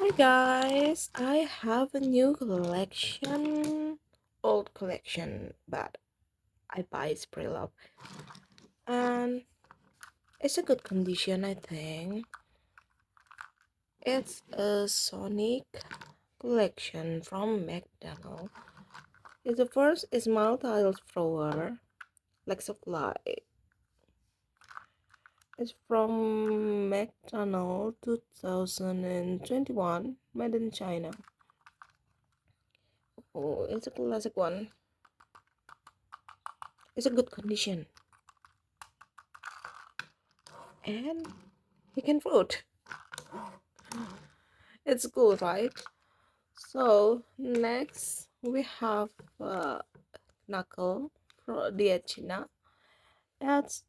Hi guys, I have a new collection, old collection, but I buy spray love and it's a good condition. I think it's a Sonic collection from McDonald's. It's the first small tile thrower, Lex of Light. It's from McDonald's 2021, made in China. Oh, it's a classic one. It's a good condition and you can vote. It's cool, right? So next we have knuckle from Diachina. That's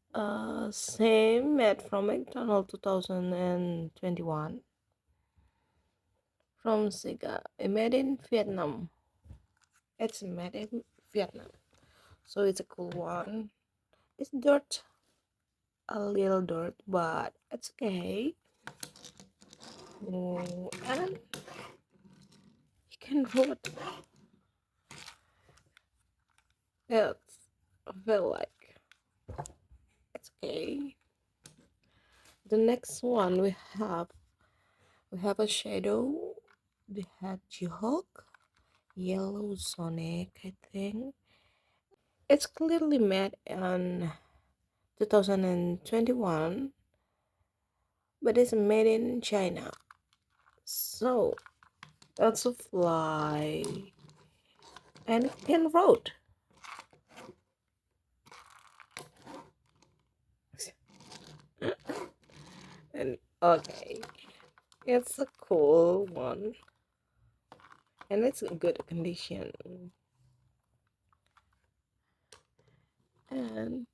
same made from McDonald's 2021 from Sega. Made in Vietnam. It's made in Vietnam. So it's a cool one. It's dirt, a little dirt, but it's okay. Oh, and you can vote. It's feel like it's okay. The next one we have a shadow. We had Jihawk, Yellow Sonic, I think. It's clearly made in 2021, but it's made in China. So that's a fly and it can road. And okay, it's a cool one and it's in good condition. And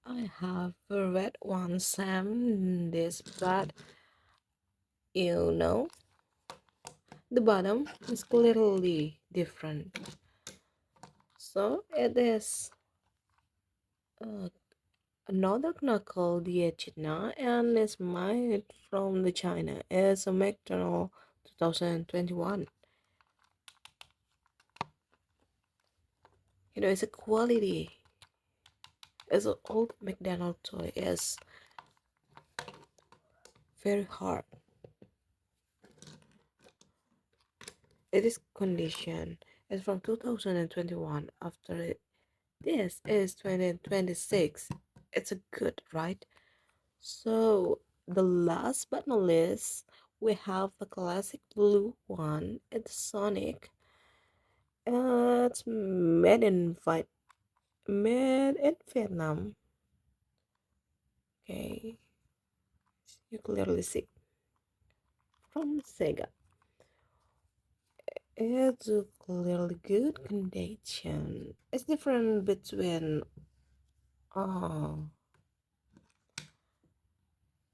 I have a red one, Sam. This, but you know, the bottom is clearly different. So it is uh, another knuckle Diachina and is made from the China. It's a McDonald 2021. It's a quality. It's an old McDonald toy. It's very hard. It is condition. It's from 2021. After it, this is 2026. It's a good, right? So the last but not least, we have the classic blue one. It's Sonic. It's made in Vietnam. Okay, you clearly see from Sega. It's a clearly good condition. It's different between uh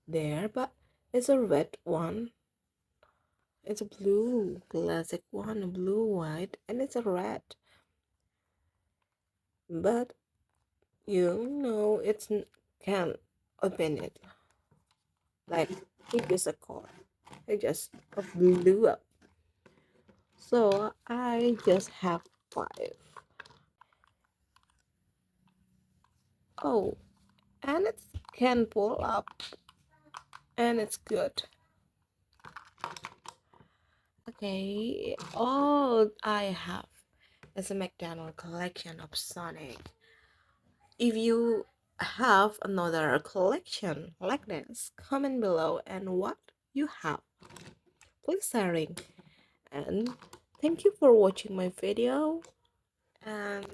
there, but it's a red one. It's a blue classic one, a blue white, and it's a red. But it's can open it like it is a car. It just blew up. So I just have five. Oh, and it can pull up, and it's good. Okay, all I have is a McDonald collection of Sonic. If you have another collection like this, comment below and what you have. Please sharing. And thank you for watching my video. And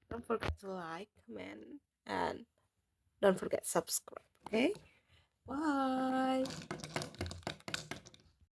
don't forget to like, comment, and don't forget subscribe. Okay? Bye.